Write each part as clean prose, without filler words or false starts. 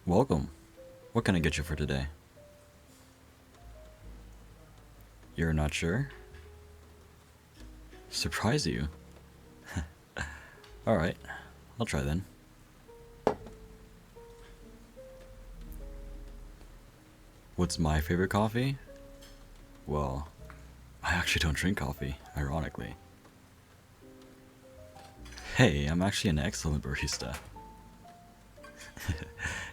Welcome. What can I get you for today? You're not sure? Surprise you? Alright, I'll try then. What's my favorite coffee? Well, I actually don't drink coffee, ironically. Hey, I'm actually an excellent barista.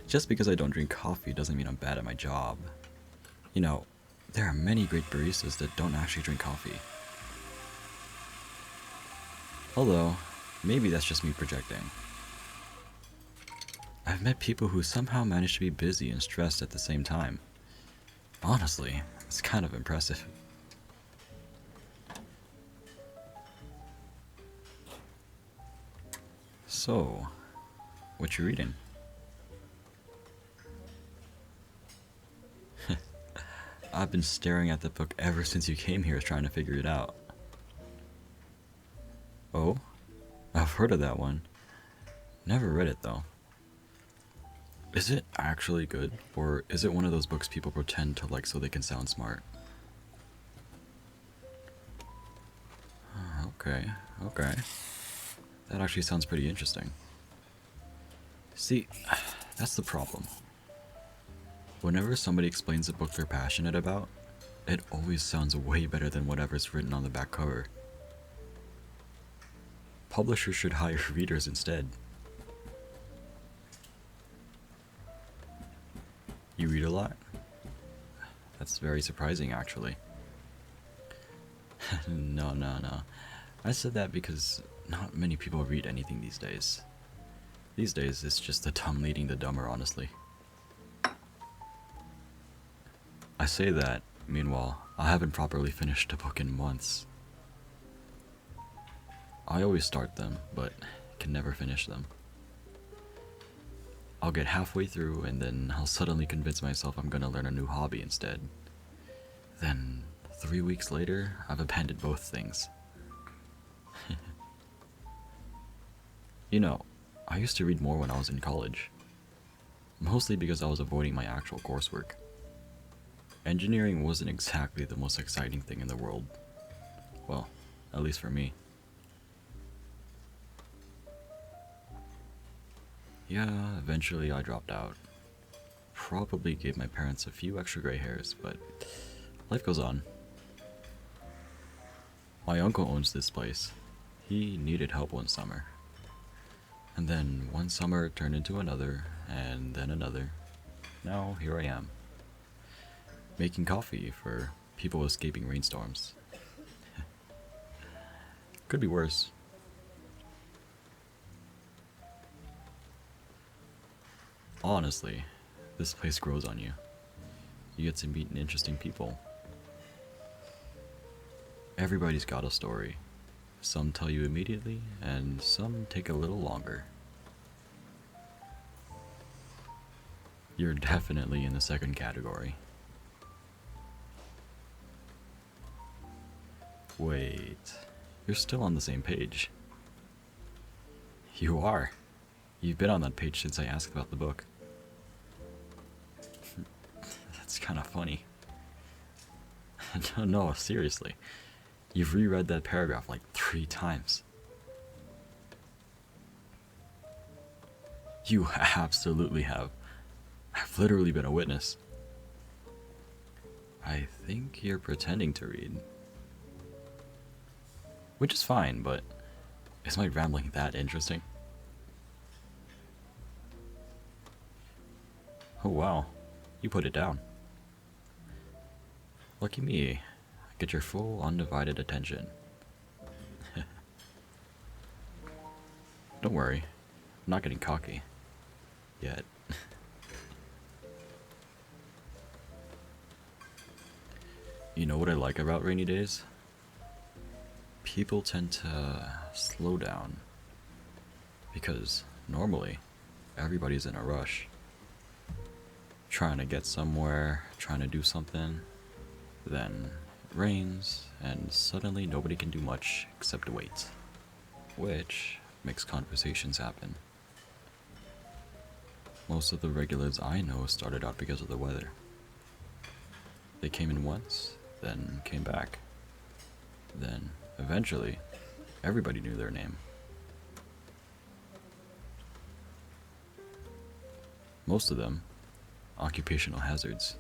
Just because I don't drink coffee doesn't mean I'm bad at my job. You know, there are many great baristas that don't actually drink coffee. Although, maybe that's just me projecting. I've met people who somehow manage to be busy and stressed at the same time. Honestly, it's kind of impressive. So, what you reading? I've been staring at the book ever since you came here trying to figure it out. Oh? I've heard of that one. Never read it though. Is it actually good, or is it one of those books people pretend to like so they can sound smart? Okay, okay. That actually sounds pretty interesting. See, that's the problem. Whenever somebody explains a book they're passionate about, it always sounds way better than whatever's written on the back cover. Publishers should hire readers instead. You read a lot? That's very surprising, actually. No. I said that because not many people read anything these days. These days, it's just the dumb leading the dumber, honestly. I say that, meanwhile, I haven't properly finished a book in months. I always start them, but can never finish them. I'll get halfway through and then I'll suddenly convince myself I'm gonna learn a new hobby instead. Then, 3 weeks later, I've abandoned both things. You know, I used to read more when I was in college. Mostly because I was avoiding my actual coursework. Engineering wasn't exactly the most exciting thing in the world. Well, at least for me. Yeah, eventually I dropped out. Probably gave my parents a few extra gray hairs, but life goes on. My uncle owns this place. He needed help one summer. And then one summer turned into another, and then another. Now here I am. Making coffee for people escaping rainstorms. Could be worse. Honestly, this place grows on you. You get to meet interesting people. Everybody's got a story. Some tell you immediately, and some take a little longer. You're definitely in the second category. Wait, you're still on the same page. You are. You've been on that page since I asked about the book. That's kind of funny. No, seriously. You've reread that paragraph like 3 times. You absolutely have. I've literally been a witness. I think you're pretending to read. Which is fine, but is my rambling that interesting? Oh wow, you put it down. Lucky me, I get your full undivided attention. Don't worry, I'm not getting cocky. Yet. You know what I like about rainy days? People tend to slow down. Because normally, everybody's in a rush. Trying to get somewhere, trying to do something. Then it rains, and suddenly nobody can do much except wait. Which makes conversations happen. Most of the regulars I know started out because of the weather. They came in once, then came back. Then, eventually, everybody knew their name. Most of them, occupational hazards.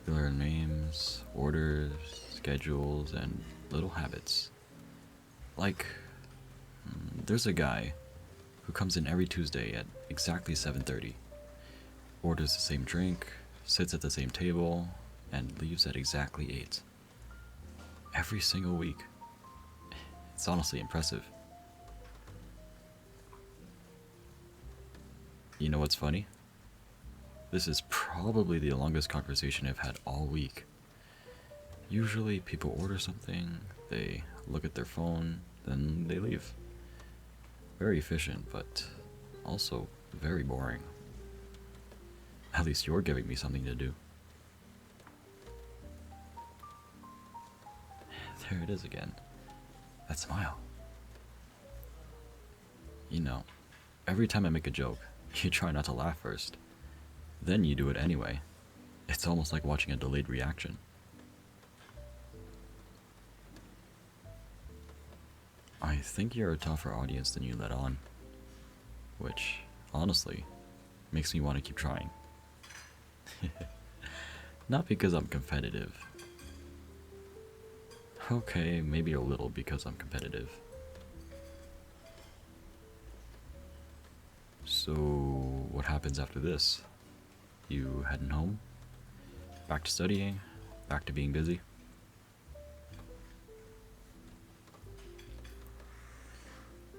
They learn names, orders, schedules, and little habits. Like, there's a guy who comes in every Tuesday at exactly 7:30, orders the same drink, sits at the same table, and leaves at exactly 8. Every single week. It's honestly impressive. You know what's funny? This is probably the longest conversation I've had all week. Usually people order something, they look at their phone, then they leave. Very efficient, but also very boring. At least you're giving me something to do. There it is again. That smile. You know, every time I make a joke, you try not to laugh first. Then you do it anyway. It's almost like watching a delayed reaction. I think you're a tougher audience than you let on. Which, honestly, makes me want to keep trying. Not because I'm competitive. Okay, maybe a little because I'm competitive. So, what happens after this? You heading home? Back to studying? Back to being busy?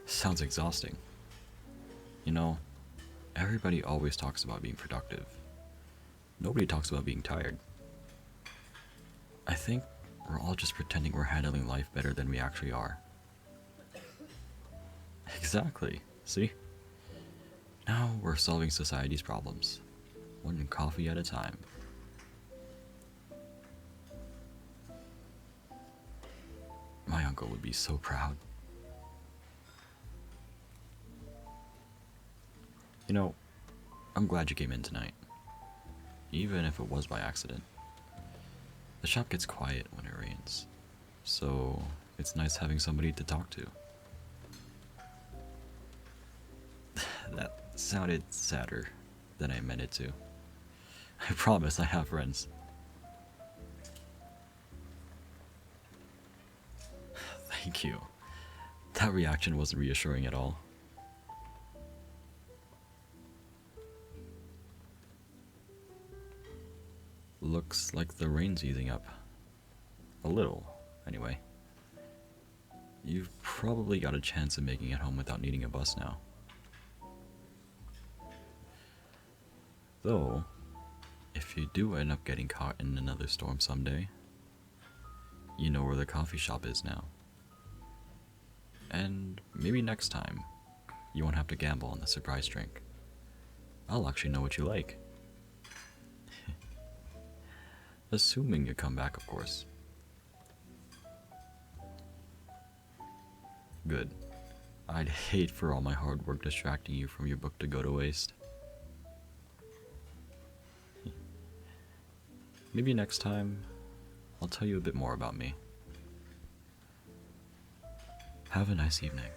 Sounds exhausting. You know, everybody always talks about being productive. Nobody talks about being tired. I think we're all just pretending we're handling life better than we actually are. Exactly. See? Now we're solving society's problems, one coffee at a time. My uncle would be so proud. You know, I'm glad you came in tonight, even if it was by accident. The shop gets quiet when it rains, so it's nice having somebody to talk to. That sounded sadder than I meant it to. I promise I have friends. Thank you. That reaction wasn't reassuring at all. Looks like the rain's easing up. A little, anyway. You've probably got a chance of making it home without needing a bus now. Though, if you do end up getting caught in another storm someday, you know where the coffee shop is now. And maybe next time, you won't have to gamble on the surprise drink. I'll actually know what you like. Assuming you come back, of course. Good. I'd hate for all my hard work distracting you from your book to go to waste. Maybe next time, I'll tell you a bit more about me. Have a nice evening.